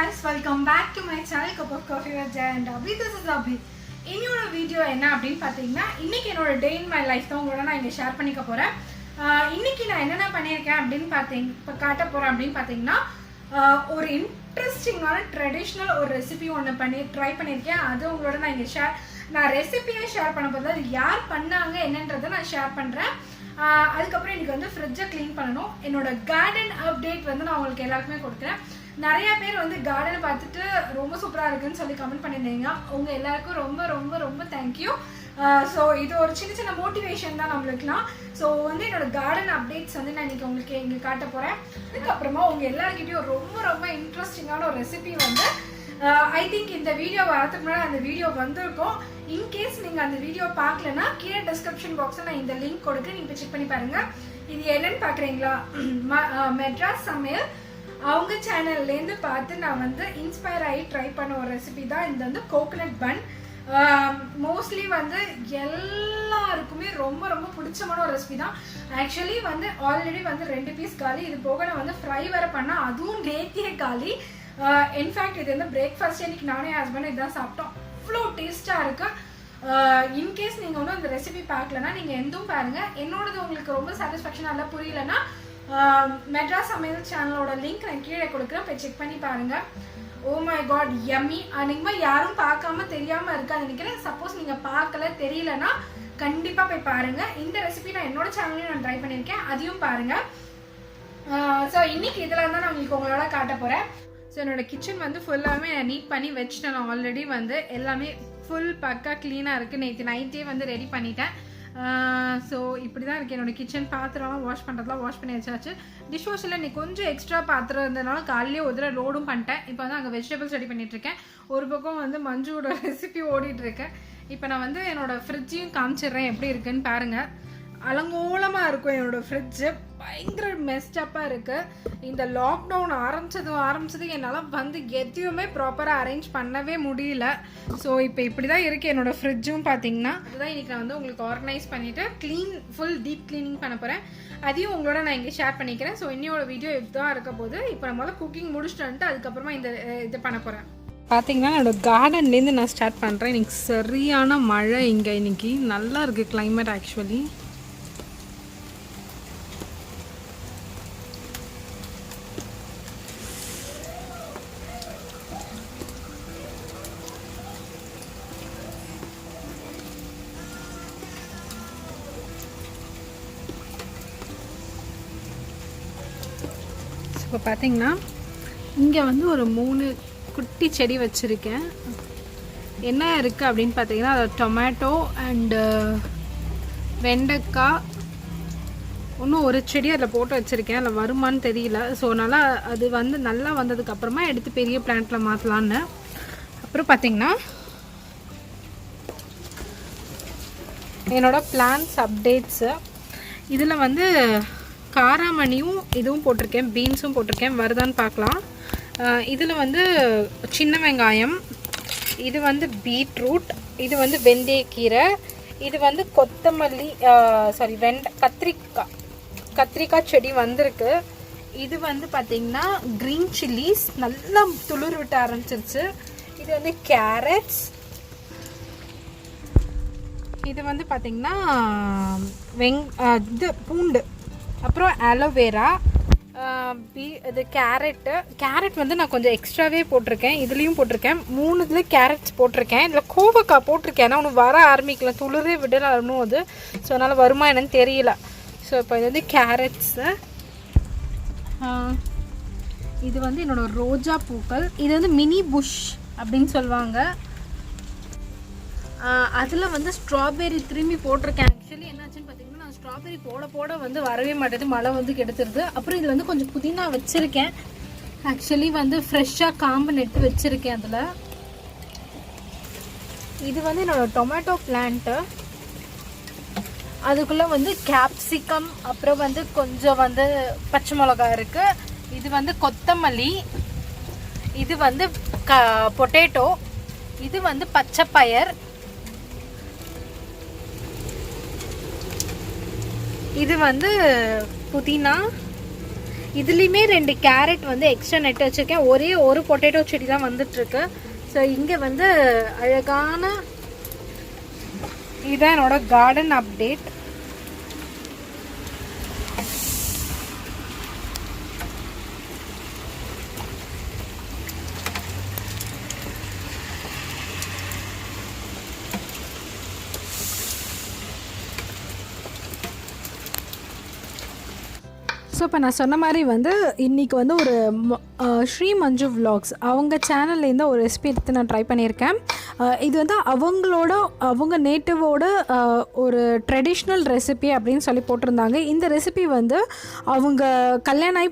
guys, welcome back to my channel Cup of Coffee with Jay and Abhi. This is Abhi. இன்னொரு video என்ன அப்படின்னு பார்த்தீங்கன்னா இன்னைக்கு என்னோட டே இன் மை லைஃப் தான் உங்களோட நான் இங்கே ஷேர் பண்ணிக்க போகிறேன். இன்னைக்கு நான் என்னென்ன பண்ணியிருக்கேன் அப்படின்னு இப்போ காட்ட போகிறேன் அப்படின்னு பார்த்தீங்கன்னா ஒரு இன்ட்ரெஸ்டிங்கான ட்ரெடிஷ்னல் ஒரு ரெசிபி ஒன்று ட்ரை பண்ணியிருக்கேன். அது உங்களோட நான் இங்கே நான் ரெசிபியை ஷேர் பண்ண போகிறது அது யார் பண்ணாங்க என்னன்றதை நான் ஷேர் பண்ணுறேன். அதுக்கப்புறம் எனக்கு வந்து ஃப்ரிட்ஜை க்ளீன் பண்ணணும். என்னோட கார்டன் அப்டேட் வந்து நான் உங்களுக்கு எல்லாருக்குமே கொடுக்குறேன். நிறைய பேர் வந்து கார்டனை பார்த்துட்டு ரொம்ப சூப்பராக இருக்குன்னு சொல்லி கமெண்ட் பண்ணியிருந்தீங்க. உங்கள் எல்லாருக்கும் ரொம்ப ரொம்ப ரொம்ப தேங்க்யூ. ஸோ இது ஒரு சின்ன சின்ன மோட்டிவேஷன் தான் நம்மளுக்குலாம். ஸோ வந்து என்னோட கார்டன் அப்டேட்ஸ் வந்து நான் இன்றைக்கி உங்களுக்கு இங்கே காட்ட போகிறேன். அதுக்கப்புறமா உங்கள் எல்லாருக்கிட்டையும் ரொம்ப ரொம்ப இன்ட்ரெஸ்டிங்கான ஒரு ரெசிபி வந்து ஐ திங்க் இந்த வீடியோ வரதுக்கு முன்னாடி அந்த வீடியோ வந்திருக்கும். இன்கேஸ் நீங்கள் அந்த வீடியோ பார்க்கலன்னா கீழே டிஸ்கிரிப்ஷன் பாக்ஸில் நான் இந்த லிங்க் கொடுக்குறேன். நீங்கள் செக் பண்ணி பாருங்கள். இது என்னன்னு பார்க்குறீங்களா? மெட்ராஸ் சமையல் அவங்க சேனல்லேருந்து பார்த்து நான் வந்து இன்ஸ்பயர் ஆகி ட்ரை பண்ண ஒரு ரெசிபி தான் இது வந்து கோகனட் பன். மோஸ்ட்லி வந்து எல்லாருக்குமே ரொம்ப ரொம்ப பிடிச்சமான ஒரு ரெசிபி தான். ஆக்சுவலி வந்து ஆல்ரெடி வந்து 2 பீஸ் காலி. இது போக நான் வந்து ஃப்ரை வேறு பண்ணால் அதுவும் நேத்தியே காலி. இன்ஃபேக்ட் இது வந்து பிரேக்ஃபாஸ்ட் இன்னைக்கு நானே ஹஸ்பண்ட் இதுதான் சாப்பிட்டோம். அவ்வளோ டேஸ்ட்டாக இருக்குது. இன்கேஸ் நீங்கள் வந்து அந்த ரெசிபி பார்க்கலன்னா நீங்கள் எதுவும் பாருங்கள். என்னோடது உங்களுக்கு ரொம்ப சாட்டிஸ்ஃபேக்ஷனாக இல்லை புரியலன்னா மெட்ராஸ் சமையல் சேனலோட லிங்க் நான் கீழே கொடுக்குறேன். போய் செக் பண்ணி பாருங்கள். Oh my God yummy. நீங்கள் யாரும் பார்க்காம தெரியாமல் இருக்கான்னு நினைக்கிறேன். சப்போஸ் நீங்கள் பார்க்கல தெரியலன்னா கண்டிப்பாக போய் பாருங்கள். இந்த ரெசிபி நான் என்னோட சேனல்லையும் நான் ட்ரை பண்ணியிருக்கேன், அதையும் பாருங்கள். ஸோ இன்னைக்கு இதில் தான் நான் உங்களுக்கு உங்களோட காட்ட போகிறேன். ஸோ என்னோட கிச்சன் வந்து ஃபுல்லாகவே நான் நீட் பண்ணி வச்சுட்டேன். நான் ஆல்ரெடி வந்து எல்லாமே ஃபுல் பக்கா க்ளீனாக இருக்குது. நேற்று நைட்டே வந்து ரெடி பண்ணிட்டேன். ஸோ இப்படி தான் இருக்குது என்னோடய கிச்சன். பாத்திரம்லாம் வாஷ் பண்ணுறதுலாம் வாஷ் பண்ணி வச்சாச்சு. டிஷ் வாஷில் இன்னைக்கு கொஞ்சம் எக்ஸ்ட்ரா பாத்திரம் இருந்ததுனால காலையிலே ஒரு தடவை லோடும் பண்ணிட்டேன். இப்போ வந்து அங்கே வெஜிடபிள்ஸ் ரெடி பண்ணிகிட்ருக்கேன். ஒரு பக்கம் வந்து மஞ்சுவோட ரெசிபி ஓடிட்டுருக்கேன். இப்போ நான் வந்து என்னோடய ஃப்ரிட்ஜையும் காமிச்சிடுறேன் எப்படி இருக்குன்னு பாருங்கள். அலங்கோலமாக இருக்கும் என்னோடய ஃப்ரிட்ஜு. பயங்கர மெஸ்டப்பாக இருக்குது. இந்த லாக்டவுன் ஆரம்பிச்சது என்னால் வந்து எதையுமே ப்ராப்பராக அரேஞ்ச் பண்ணவே முடியல. ஸோ இப்போ இப்படி தான் இருக்குது என்னோடய ஃப்ரிட்ஜும் பார்த்தீங்கன்னா. அதுதான் இன்றைக்கி நான் வந்து உங்களுக்கு ஆர்கனைஸ் பண்ணிவிட்டு ஃபுல் டீப் க்ளீனிங் பண்ண போகிறேன். அதையும் உங்களோட நான் இங்கே ஷேர் பண்ணிக்கிறேன். ஸோ இன்னையோட வீடியோ இதுதான் இருக்க போது. இப்போ நம்மளால் குக்கிங் முடிச்சுட்டு வந்துட்டு அதுக்கப்புறமா இது பண்ண போகிறேன். பார்த்தீங்கன்னா என்னோடய கார்டன்லேருந்து நான் ஸ்டார்ட் பண்ணுறேன். இன்றைக்கி சரியான மழை இங்கே. இன்றைக்கி நல்லா இருக்குது கிளைமேட் ஆக்சுவலி. இப்போ பார்த்தீங்கன்னா இங்கே வந்து ஒரு 3 குட்டி செடி வச்சுருக்கேன். என்ன இருக்குது அப்படின்னு பார்த்தீங்கன்னா அது டொமேட்டோ அண்டு வெண்டைக்காய். இன்னும் ஒரு செடி அதில் போட்டு வச்சுருக்கேன். அதில் வருமானு தெரியல. ஸோ நல்லா அது வந்து நல்லா வந்ததுக்கப்புறமா எடுத்து பெரிய பிளான்ட்டில் மாற்றலான்னு. அப்புறம் பார்த்தீங்கன்னா என்னோடய பிளான்ஸ் அப்டேட்ஸு இதில் வந்து காராமணியும் இதுவும் போட்டிருக்கேன், பீன்ஸும் போட்டிருக்கேன். வருதான்னு பார்க்கலாம். இதில் வந்து சின்ன வெங்காயம், இது வந்து பீட்ரூட், இது வந்து வெந்தயக்கீரை, இது வந்து கொத்தமல்லி கத்திரிக்காய் செடி வந்திருக்கு. இது வந்து பார்த்திங்கன்னா க்ரீன் சில்லிஸ் நல்லா துளிர் விட்ட ஆரம்பிச்சிருச்சு. இது வந்து கேரட்ஸ், இது வந்து பார்த்திங்கன்னா இது பூண்டு, அப்புறம் அலோவேரா, இது கேரட் வந்து நான் கொஞ்சம் எக்ஸ்ட்ராவே போட்டிருக்கேன். இதுலேயும் போட்டிருக்கேன். 3 இதில் கேரட்ஸ் போட்டிருக்கேன். இதில் கோவக்காய் போட்டிருக்கேன். ஆனால் ஒன்று வர ஆரம்பிக்கல, துளிரே விடணும் அது. ஸோ அதனால் வருமா என்னன்னு தெரியல. ஸோ இப்போ இது வந்து கேரட்ஸு. இது வந்து என்னோடய ரோஜா பூக்கள். இது வந்து மினி புஷ் அப்படின்னு சொல்லுவாங்க. அதில் வந்து ஸ்ட்ராபெரி திரும்பி போட்டிருக்கேன். ஆக்சுவலி என்னாச்சுன்னு பார்த்தீங்கன்னா நான் ஸ்ட்ராபெரி போட வந்து வரவே மாட்டேது, மழை வந்து கெடுத்துருது. அப்புறம் இதில் வந்து கொஞ்சம் புதினா வச்சுருக்கேன். ஆக்சுவலி வந்து ஃப்ரெஷ்ஷாக காம்பு நெட்டு வச்சுருக்கேன் அதில். இது வந்து என்னோடய டொமேட்டோ பிளான்ட்டு. அதுக்குள்ளே வந்து கேப்சிகம், அப்புறம் வந்து கொஞ்சம் வந்து பச்சை மிளகா இருக்குது. இது வந்து கொத்தமல்லி, இது வந்து பொட்டேட்டோ, இது வந்து பச்சைப்பயர், இது வந்து புதினா, இதுலேயுமே 2 கேரட் வந்து எக்ஸ்ட்ரா நெட் வச்சுருக்கேன். ஒரே ஒரு பொட்டேட்டோ செடி தான் வந்துட்டுருக்கு. ஸோ இங்கே வந்து அழகான இதான் என்னோட கார்டன் அப்டேட். ஸோ இப்போ நான் சொன்ன மாதிரி வந்து இன்றைக்கி வந்து ஒரு ஸ்ரீ மஞ்சு விலாக்ஸ் அவங்க சேனல்லேருந்து ஒரு ரெசிபி எடுத்து நான் ட்ரை பண்ணியிருக்கேன். இது வந்து அவங்க நேட்டிவோட ஒரு ட்ரெடிஷ்னல் ரெசிபி அப்படின்னு சொல்லி போட்டிருந்தாங்க. இந்த ரெசிபி வந்து அவங்க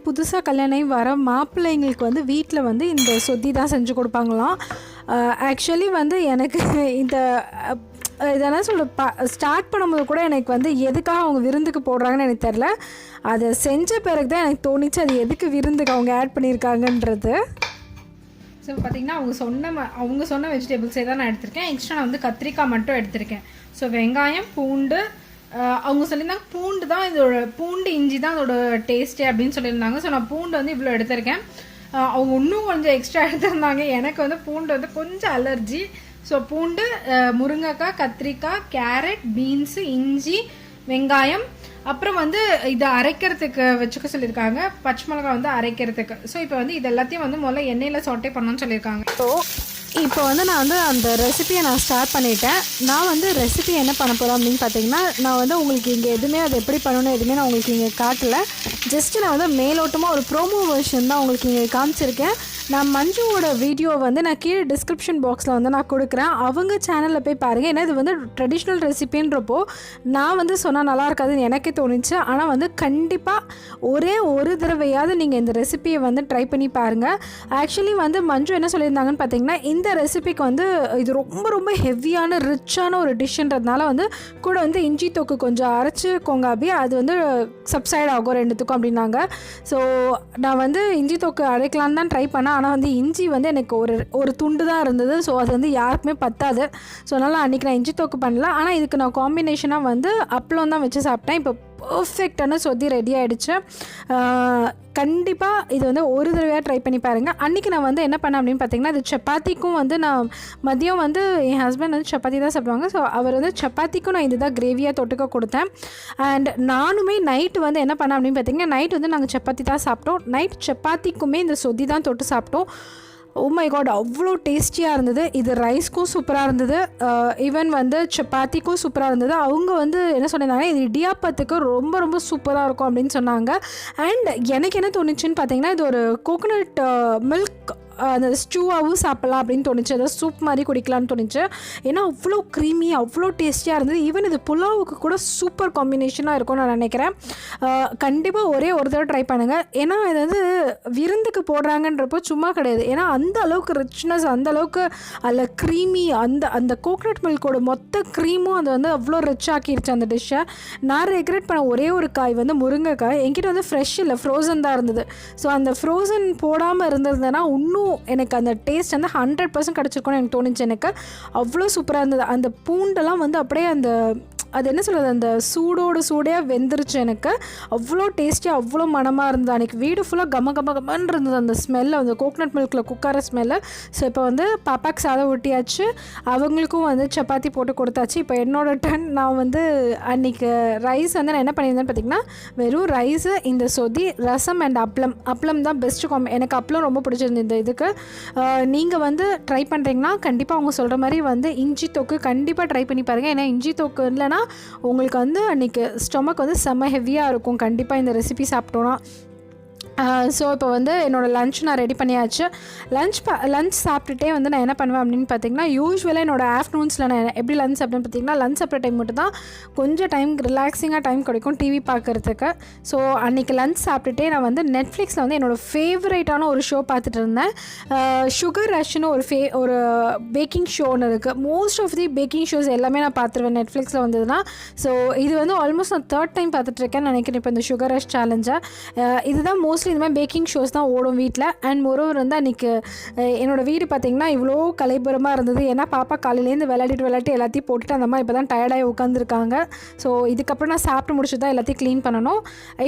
புதுசாக கல்யாணம் வர மாப்பிள்ளைங்களுக்கு வந்து வீட்டில் வந்து இந்த சொதி தான் செஞ்சு கொடுப்பாங்களாம். ஆக்சுவலி வந்து எனக்கு இதெல்லாம் ஸ்டார்ட் பண்ணும்போது கூட எனக்கு வந்து எதுக்காக அவங்க விருந்துக்கு போடுறாங்கன்னு எனக்கு தெரில. அதை செஞ்ச பிறகு தான் எனக்கு தோணிச்சு அது எதுக்கு விருந்துக்கு அவங்க ஆட் பண்ணியிருக்காங்கன்றது. ஸோ பார்த்திங்கன்னா அவங்க சொன்ன வெஜிடபிள்ஸே தான் நான் எடுத்திருக்கேன். எக்ஸ்ட்ரா நான் வந்து கத்திரிக்காய் மட்டும் எடுத்திருக்கேன். ஸோ வெங்காயம், பூண்டு, அவங்க சொல்லியிருந்தாங்க பூண்டு இஞ்சி தான் அதோட டேஸ்ட்டே அப்படின்னு சொல்லியிருந்தாங்க. ஸோ நான் பூண்டு வந்து இவ்வளோ எடுத்திருக்கேன். அவங்க இன்னும் கொஞ்சம் எக்ஸ்ட்ரா எடுத்திருந்தாங்க. எனக்கு வந்து பூண்டு வந்து கொஞ்சம் அலர்ஜி. ஸோ பூண்டு, முருங்கைக்காய், கத்திரிக்காய், கேரட், பீன்ஸு, இஞ்சி, வெங்காயம், அப்புறம் வந்து இதை அரைக்கிறதுக்கு வச்சுக்க சொல்லியிருக்காங்க. பச்சை மிளகாய் வந்து அரைக்கிறதுக்கு. ஸோ இப்போ வந்து இது எல்லாத்தையும் வந்து முதல்ல எண்ணெயில் சாட்டே பண்ணணும்னு சொல்லியிருக்காங்க. ஸோ இப்போ வந்து நான் வந்து அந்த ரெசிபியை நான் ஸ்டார்ட் பண்ணிட்டேன். நான் வந்து ரெசிபி என்ன பண்ண போகிறேன் அப்படின்னு பார்த்தீங்கன்னா, நான் வந்து உங்களுக்கு இங்கே எதுவுமே அது எப்படி பண்ணணும் எதுவுமே நான் உங்களுக்கு இங்கே காட்டலை. ஜஸ்ட்டு நான் வந்து மேலோட்டமாக ஒரு ப்ரோமோ வெர்ஷன் தான் உங்களுக்கு இங்கே காமிச்சிருக்கேன். நான் மஞ்சுவோட வீடியோ வந்து நான் கீழே டிஸ்கிரிப்ஷன் பாக்ஸில் வந்து நான் கொடுக்குறேன். அவங்க சேனலில் போய் பாருங்கள். ஏன்னா இது வந்து ட்ரெடிஷ்னல் ரெசிபின்றப்போ நான் வந்து சொன்னால் நல்லா இருக்காதுன்னு எனக்கே தோணுச்சு. ஆனால் வந்து கண்டிப்பாக ஒரே ஒரு தடவையாவது நீங்கள் இந்த ரெசிபியை வந்து ட்ரை பண்ணி பாருங்கள். ஆக்சுவலி வந்து மஞ்சு என்ன சொல்லியிருந்தாங்கன்னு பார்த்தீங்கன்னா, இந்த ரெசிபிக்கு வந்து இது ரொம்ப ரொம்ப ஹெவியான ரிச்சான ஒரு டிஷ்ன்றதுனால வந்து கூட வந்து இஞ்சி தொக்கு கொஞ்சம் அரைச்சிக்கோங்க அப்படி அது வந்து சப்சைட் ஆகும் 2த்துக்கும் அப்படின்னாங்க. ஸோ நான் வந்து இஞ்சி தொக்கு அரைக்கலான்னு தான் ட்ரை பண்ணேன். ஆனால் வந்து இஞ்சி வந்து எனக்கு ஒரு துண்டு தான் இருந்தது. ஸோ அது வந்து யாருக்குமே பத்தாது. ஸோ அதனால் அன்றைக்கி நான் இஞ்சி தொக்கு பண்ணல. ஆனால் இதுக்கு நான் காம்பினேஷனாக வந்து அப்பளம் தான் வச்சு சாப்பிட்டேன். இப்போ பர்ஃபெக்டான சொதி ரெடி ஆகிடுச்சு. கண்டிப்பாக இது வந்து ஒரு தடவையாக ட்ரை பண்ணி பாருங்கள். அன்றைக்கி நான் வந்து என்ன பண்ணேன் அப்படின்னு பார்த்தீங்கன்னா, இது சப்பாத்திக்கும் வந்து நான் மதியம் வந்து என் ஹஸ்பண்ட் வந்து சப்பாத்தி தான் சாப்பிடுவாங்க. ஸோ அவர் வந்து சப்பாத்திக்கும் நான் இதுதான் கிரேவியாக தொட்டுக்க கொடுத்தேன். அண்ட் நானுமே நைட்டு வந்து என்ன பண்ணேன் அப்படின்னு பார்த்தீங்கன்னா, நைட் வந்து நாங்கள் சப்பாத்தி தான் சாப்பிட்டோம். நைட் சப்பாத்திக்குமே இந்த சொதி தான் தொட்டு சாப்பிட்டோம். ஓ மை காட், அவ்வளோ டேஸ்டியாக இருந்தது. இது ரைஸ்க்கும் சூப்பராக இருந்தது, ஈவன் வந்து சப்பாத்திக்கும் சூப்பராக இருந்தது. அவங்க வந்து என்ன சொன்னாங்கன்னா, இது இடியாப்பத்துக்கு ரொம்ப ரொம்ப சூப்பராக இருக்கும் அப்படின்னு சொன்னாங்க. அண்ட் எனக்கு என்ன தோணுச்சுன்னு பார்த்தீங்கன்னா, இது ஒரு கோகோனட் மில்க் அந்த ஸ்டூவாகவும் சாப்பிட்லாம் அப்படின்னு தோணுச்சு. ஏதாவது சூப் மாதிரி குடிக்கலான்னு தோணுச்சு. ஏன்னா அவ்வளோ க்ரீமி, அவ்வளோ டேஸ்டியாக இருந்தது. ஈவன் இது புலாவுக்கு கூட சூப்பர் காம்பினேஷனாக இருக்கும்னு நான் நினைக்கிறேன். கண்டிப்பாக ஒரே ஒரு தடவை ட்ரை பண்ணுங்கள். ஏன்னா இது வந்து விருந்துக்கு போடுறாங்கன்றப்போ சும்மா கிடையாது. ஏன்னா அந்த அளவுக்கு ரிச்னஸ், அந்த அளவுக்கு அதில் க்ரீமி, அந்த கோகனட் மில்கோட மொத்த க்ரீமும் அது வந்து அவ்வளோ ரிச் ஆக்கிடுச்சு அந்த டிஷ்ஷை. நான் ரெக்ரெட் பண்ண ஒரே ஒரு காய் வந்து முருங்கைக்காய். என்கிட்ட வந்து ஃப்ரெஷ் இல்லை, ஃப்ரோசன் தான் இருந்தது. ஸோ அந்த ஃப்ரோசன் போடாமல் இருந்திருந்தேன்னா இன்னும் எனக்கு அந்த டேஸ்ட் வந்து 100% கிடச்சிருக்கும்னு எனக்கு தோணுச்சு. எனக்கு அவ்வளோ சூப்பராக இருந்தது. அந்த பூண்டெல்லாம் வந்து அப்படியே அது என்ன சொல்கிறது, அந்த சூடையாக வெந்துருச்சு. எனக்கு அவ்வளோ டேஸ்டியாக அவ்வளோ மனமாக இருந்தது. அன்றைக்கி வீடு ஃபுல்லாக கமன்னு இருந்தது அந்த ஸ்மெல்லு, அந்த கோகனட் மில்கில் குக்கார ஸ்மெல்லு. ஸோ இப்போ வந்து பாப்பாக்கு சாதம் ஊட்டியாச்சு, அவங்களுக்கும் வந்து சப்பாத்தி போட்டு கொடுத்தாச்சு. இப்போ என்னோட டர்ன். நான் வந்து அன்றைக்கி ரைஸ் வந்து நான் என்ன பண்ணியிருந்தேன்னு பார்த்திங்கன்னா, வெறும் ரைஸு, இந்த சொதி, ரசம் அண்ட் அப்பளம் தான் பெஸ்ட்டு எனக்கு அப்பளம் ரொம்ப பிடிச்சிருந்தது. இந்த இதுக்கு நீங்கள் வந்து ட்ரை பண்ணுறீங்கன்னா கண்டிப்பாக அவங்க சொல்கிற மாதிரி வந்து இஞ்சி தொக்கு கண்டிப்பாக ட்ரை பண்ணி பாருங்கள். ஏன்னா இஞ்சி தொக்கு இல்லைன்னா உங்களுக்கு வந்து அன்றைக்கி ஸ்டொமக் வந்து செம்ம ஹெவியாக இருக்கும் கண்டிப்பாக இந்த ரெசிபி சாப்பிட்டோன்னா. ஸோ இப்போ வந்து என்னோடய லன்ச் நான் ரெடி பண்ணியாச்சு. லன்ச் சாப்பிட்டுட்டே வந்து நான் என்ன பண்ணுவேன் அப்படின்னு பார்த்தீங்கன்னா, யூஸ்வலாக என்னோடய ஆஃப்டர்நூன்ஸில் நான் எப்படி லன்ச் சாப்பிட்டேன்னு பார்த்தீங்கன்னா, லன்ச் சாப்பிட்ற டைம் மட்டும் தான் கொஞ்சம் டைம் ரிலாக்ஸிங்காக டைம் கிடைக்கும் டிவி பார்க்குறதுக்கு. ஸோ அன்றைக்கி லன்ச் சாப்பிட்டுட்டே நான் வந்து நெட்ஃப்ளிக்ஸில் வந்து என்னோடய ஃபேவரேட்டான ஒரு ஷோ பார்த்துட்டு இருந்தேன். சுகர் ரஷ்னு ஒரு பேக்கிங் ஷோ ஒன்று இருக்குது. Most of the baking shows எல்லாமே நான் பார்த்துருவேன் நெட்ஃப்ளிக்ஸில் வந்ததுன்னா. ஸோ இது வந்து ஆல்மோஸ்ட் நான் 3rd டைம் பார்த்துட்ருக்கேன்னு நினைக்கிறேன் இப்போ இந்த சுகர் ரஷ் சேலஞ்சை. இதுதான் மோஸ்ட்லி மோஸ்ட்லி இந்த மாதிரி பேக்கிங் ஷோஸ் தான் ஓடும் வீட்டில். அண்ட் மொரோவர் வந்து அன்றைக்கி என்னோடய வீடு பார்த்திங்கன்னா இவ்வளோ கலைபுரமாக இருந்தது. ஏன்னா பாப்பா காலையிலேருந்து விளையாட்டு எல்லாத்தையும் போட்டுட்டு அந்த மாதிரி இப்போ தான் டயர்டாகி உட்காந்துருக்காங்க. ஸோ இதுக்கப்புறம் நான் சாப்பிட்டு முடிச்சு தான் எல்லாத்தையும் க்ளீன் பண்ணணும்.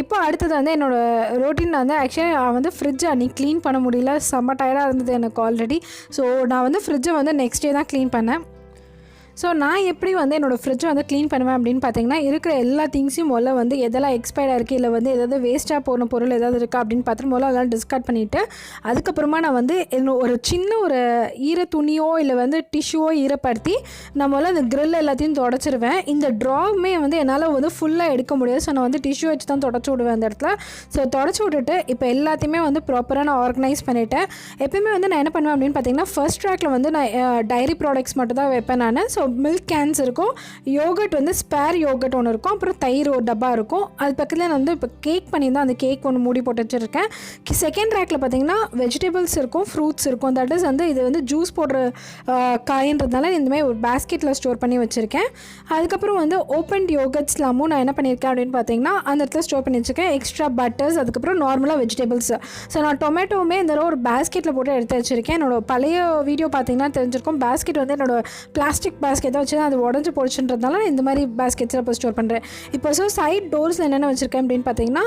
இப்போ அடுத்தது வந்து என்னோடய ரொட்டீன் வந்து ஆக்சுவலி நான் வந்து ஃப்ரிட்ஜை அன்றைக்கி க்ளீன் பண்ண முடியல, செம்ம டயர்டாக இருந்தது எனக்கு ஆல்ரெடி. ஸோ நான் வந்து ஃப்ரிட்ஜை வந்து நெக்ஸ்ட் டே தான் க்ளீன் பண்ணேன். ஸோ நான் எப்படி வந்து என்னோடய ஃப்ரிட்ஜை வந்து க்ளீன் பண்ணுவேன் அப்படின்னு பார்த்தீங்கன்னா, இருக்கிற எல்லா திங்ஸையும் முதல்ல வந்து எதெல்லாம் எக்ஸ்பயர்டாக இருக்குது, இல்லை வந்து எதாவது வேஸ்ட்டாக போன பொருள் எதாவது இருக்கா அப்படின்னு பார்த்துட்டு முதல்ல அதெல்லாம் டிஸ்கார்ட் பண்ணிவிட்டு, அதுக்கப்புறமா நான் வந்து ஒரு சின்ன ஒரு ஈர துணியோ இல்லை வந்து டிஷ்யூவோ ஈரப்படுத்தி நான் முதல்ல அந்த க்ரில் எல்லாத்தையும் தொடச்சிருவேன். இந்த ட்ராவுமே வந்து என்னால் வந்து ஃபுல்லாக எடுக்க முடியாது. ஸோ நான் வந்து டிஷ்யூ வச்சு தான் தொடச்சி விடுவேன் அந்த இடத்துல. ஸோ தொடச்சி விட்டுட்டு இப்போ எல்லாத்தையுமே வந்து ப்ராப்பராக நான் ஆர்கனைஸ் பண்ணிவிட்டேன். எப்போயுமே வந்து நான் என்ன பண்ணுவேன் அப்படின்னு பார்த்தீங்கன்னா, ஃபர்ஸ்ட் ட்ராக்கில் வந்து நான் டைரி ப்ராடக்ட்ஸ் மட்டும் தான் வைப்பேன் நான். ஸோ மில்க் கேன்ஸ் இருக்கும், யோகட் வந்து ஸ்பேர் யோகட் ஒன்று இருக்கும், அப்புறம் தயிர் ஒரு டப்பா இருக்கும். அது பக்கத்தில் நான் வந்து இப்போ கேக் பண்ணியிருந்தேன், அந்த கேக் ஒன்று மூடி போட்டு வச்சுருக்கேன். செகண்ட் ரேக்கில் பார்த்தீங்கன்னா வெஜிடபிள்ஸ் இருக்கும், ஃப்ரூட்ஸ் இருக்கும். தட் இஸ் வந்து இது வந்து ஜூஸ் போடுற காயின்றதுனால இந்தமாதிரி ஒரு பேஸ்கெட்டில் ஸ்டோர் பண்ணி வச்சுருக்கேன். அதுக்கப்புறம் வந்து ஓப்பன் யோகட்ஸ்லாமும் நான் என்ன பண்ணியிருக்கேன் அப்படின்னு பார்த்தீங்கன்னா அந்த இடத்துல ஸ்டோர் பண்ணி வச்சுருக்கேன். எக்ஸ்ட்ரா பட்டர்ஸ், அதுக்கப்புறம் நார்மலாக வெஜிடபிள்ஸ். ஸோ நான் டொமேட்டோவுமே இந்த ஒரு பேஸ்கெட்டில் போட்டு எடுத்து வச்சுருக்கேன். என்னோடய பழைய வீடியோ பார்த்தீங்கன்னா தெரிஞ்சிருக்கும். பேஸ்கெட் வந்து என்னோடய பிளாஸ்டிக் பேஸ்கெட் தான் வச்சு அது உடஞ்சி போடுச்சுன்றதுனால நான் இந்த மாதிரி பேஸ்கெட்ஸில் இப்போ ஸ்டோர் பண்ணுறேன். இப்போ ஸோ சைட் டோர்ஸில் என்னென்ன வச்சுருக்கேன் அப்படின்னு பார்த்தீங்கன்னா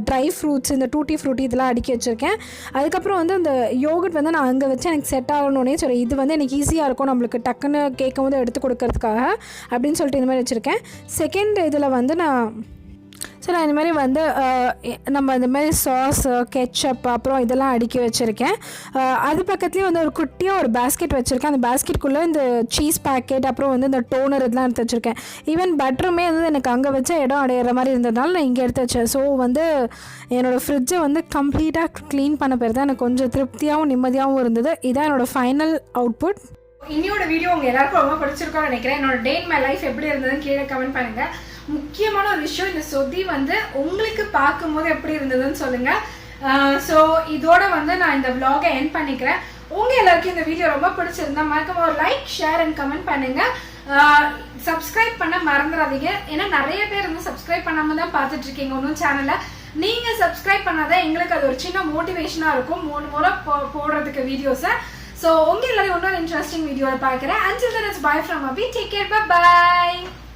ட்ரை ஃப்ரூட்ஸ், இந்த டூட்டி ஃப்ரூட்டி இதெல்லாம் அடுக்கி வச்சுருக்கேன். அதுக்கப்புறம் வந்து அந்த யோகட் வந்து நான் அங்கே வச்சு எனக்கு செட் ஆகணுன்னே சரி இது வந்து எனக்கு ஈஸியாக இருக்கும் நம்மளுக்கு டக்குன்னு கேட்கும் போது எடுத்து கொடுக்கறதுக்காக அப்படின்னு சொல்லிட்டு இந்த மாதிரி வச்சுருக்கேன். செகண்ட் இதில் வந்து ஸோ நான் இந்த மாதிரி வந்து நம்ம இந்த மாதிரி சாஸு, கெச்சப் அப்புறம் இதெல்லாம் அடுக்கி வச்சுருக்கேன். அது பக்கத்துலேயே வந்து ஒரு குட்டியாக ஒரு பேஸ்கெட் வச்சுருக்கேன். அந்த பேஸ்கெட்குள்ளே இந்த சீஸ் பேக்கெட் அப்புறம் வந்து இந்த டோனர் இதெல்லாம் எடுத்து வச்சுருக்கேன். ஈவன் பட்டருமே வந்து எனக்கு அங்கே வச்ச இடம் அடையிற மாதிரி இருந்ததுனால நான் இங்கே எடுத்து வச்சேன். ஸோ வந்து என்னோடய ஃப்ரிட்ஜை வந்து கம்ப்ளீட்டாக க்ளீன் பண்ண பேர் தான் எனக்கு கொஞ்சம் திருப்தியாகவும் நிம்மதியாகவும் இருந்தது. இதான் என்னோடய ஃபைனல் அவுட்புட். இன்னையோட வீடியோ உங்கள் எல்லாருக்கும் ரொம்ப பிடிச்சிருக்கோன்னு நினைக்கிறேன். என்னோட டே இன் மை லைஃப் எப்படி இருந்ததுன்னு கீழே கமெண்ட் பண்ணுங்கள். முக்கியமான ஒரு விஷயம், இந்த சொதி வந்து உங்களுக்கு பார்க்கும்போது எப்படி இருந்ததுன்னு சொல்லுங்கள். ஸோ இதோட வந்து நான் இந்த vlog-ஐ எண்ட் பண்ணிக்கிறேன். உங்கள் எல்லாருக்கும் இந்த வீடியோ ரொம்ப பிடிச்சிருந்தா மறக்காம ஒரு லைக், ஷேர் அண்ட் கமெண்ட் பண்ணுங்கள். சப்ஸ்கிரைப் பண்ண மறந்துடாதீங்க. ஏன்னா நிறைய பேர் வந்து சப்ஸ்கிரைப் பண்ணாமல் தான் பார்த்துட்டு இருக்கீங்க ஒன்றும் சேனலை. நீங்கள் சப்ஸ்கிரைப் பண்ணாதான் எங்களுக்கு அது ஒரு சின்ன மோட்டிவேஷனாக இருக்கும் 3 முறை போடுறதுக்கு வீடியோஸை. ஸோ உங்கள் எல்லாரையும் இன்னொரு இன்ட்ரெஸ்டிங் வீடியோவில் பார்க்குறேன். Until then, it's bye from Abhi. Take care. Bye-bye.